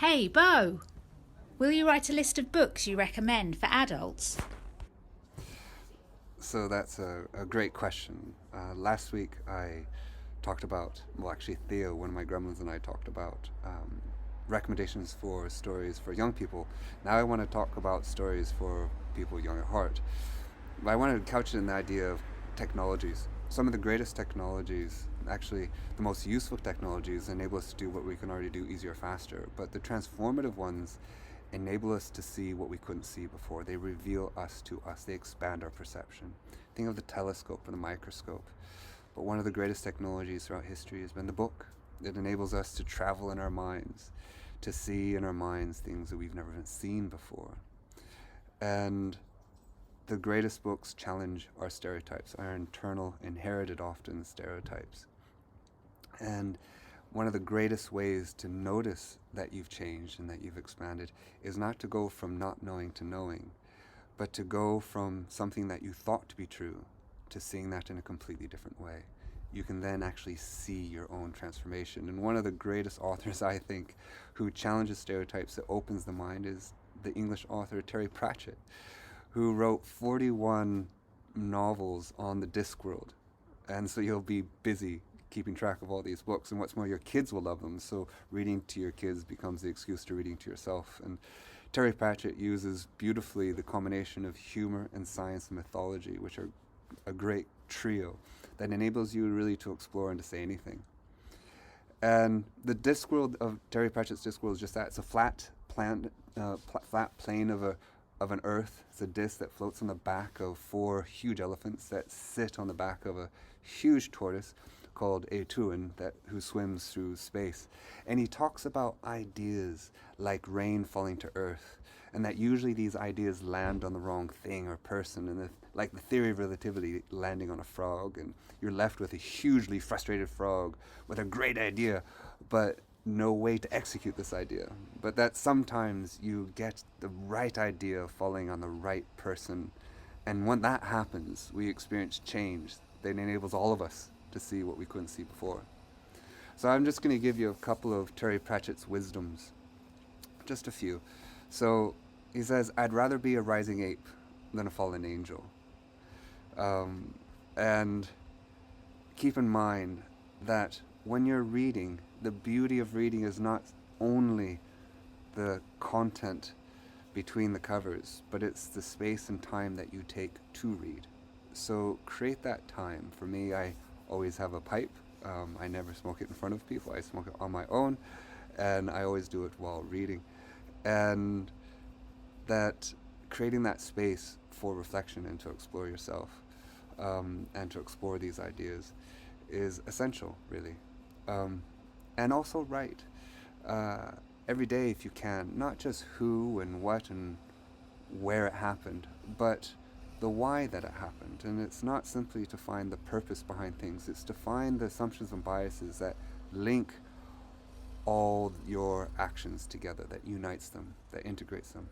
Hey, Beau, will you write a list of books you recommend for adults? So that's a great question. Last week I talked about, well, actually, Theo, one of my gremlins, and I talked about recommendations for stories for young people. Now I want to talk about stories for people young at heart. But I want to couch it in the idea of technologies. Some of the greatest technologies, actually, the most useful technologies, enable us to do what we can already do easier, faster. But the transformative ones enable us to see what we couldn't see before. They reveal us to us, they expand our perception. Think of the telescope or the microscope. But one of the greatest technologies throughout history has been the book. It enables us to travel in our minds, to see in our minds things that we've never seen before. And the greatest books challenge our stereotypes, our internal, inherited often stereotypes. And one of the greatest ways to notice that you've changed and that you've expanded is not to go from not knowing to knowing, but to go from something that you thought to be true to seeing that in a completely different way. You can then actually see your own transformation. And one of the greatest authors, I think, who challenges stereotypes, that opens the mind, is the English author Terry Pratchett, who wrote 41 novels on the Discworld. And so you'll be busy keeping track of all these books, and what's more, your kids will love them, so reading to your kids becomes the excuse to reading to yourself. And Terry Pratchett uses beautifully the combination of humor and science and mythology, which are a great trio that enables you really to explore and to say anything. And the Discworld of Terry Pratchett's Discworld is just that. It's a flat plane of an earth. It's a disc that floats on the back of four huge elephants that sit on the back of a huge tortoise called Tuin, who swims through space. And he talks about ideas like rain falling to earth, and that usually these ideas land on the wrong thing or person, and like the theory of relativity landing on a frog, and you're left with a hugely frustrated frog with a great idea, but no way to execute this idea. But that sometimes you get the right idea falling on the right person, and when that happens, we experience change that enables all of us to see what we couldn't see before. So I'm just going to give you a couple of Terry Pratchett's wisdoms, just a few. So he says, I'd rather be a rising ape than a fallen angel. And keep in mind that when you're reading, the beauty of reading is not only the content between the covers, but it's the space and time that you take to read. So create that time. For me, I always have a pipe. I never smoke it in front of people. I smoke it on my own, and I always do it while reading. And that creating that space for reflection and to explore yourself, and to explore these ideas is essential, really. And also write every day if you can, not just who and what and where it happened, but the why that it happened. And it's not simply to find the purpose behind things, it's to find the assumptions and biases that link all your actions together, that unites them, that integrates them.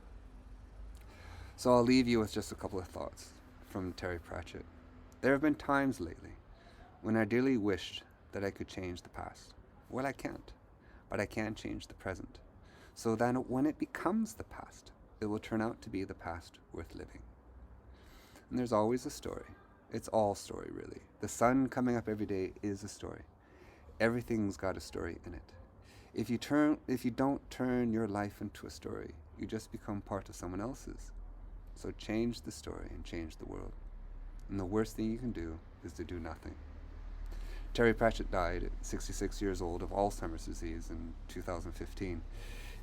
So I'll leave you with just a couple of thoughts from Terry Pratchett. There have been times lately when I dearly wished that I could change the past. Well, I can't, but I can change the present. So then when it becomes the past, it will turn out to be the past worth living. And there's always a story. It's all story, really. The sun coming up every day is a story. Everything's got a story in it. If you don't turn your life into a story, you just become part of someone else's. So change the story and change the world. And the worst thing you can do is to do nothing. Terry Pratchett died at 66 years old of Alzheimer's disease in 2015.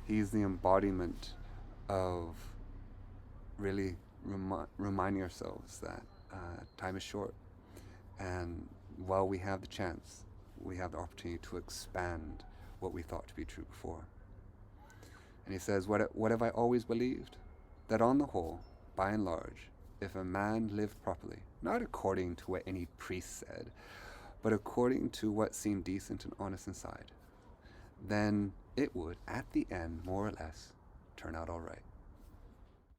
He's the embodiment of really reminding ourselves that time is short, and while we have the chance, we have the opportunity to expand what we thought to be true before. And he says, what have I always believed? That on the whole, by and large, if a man lived properly, not according to what any priest said, but according to what seemed decent and honest inside, then it would, at the end, more or less, turn out all right.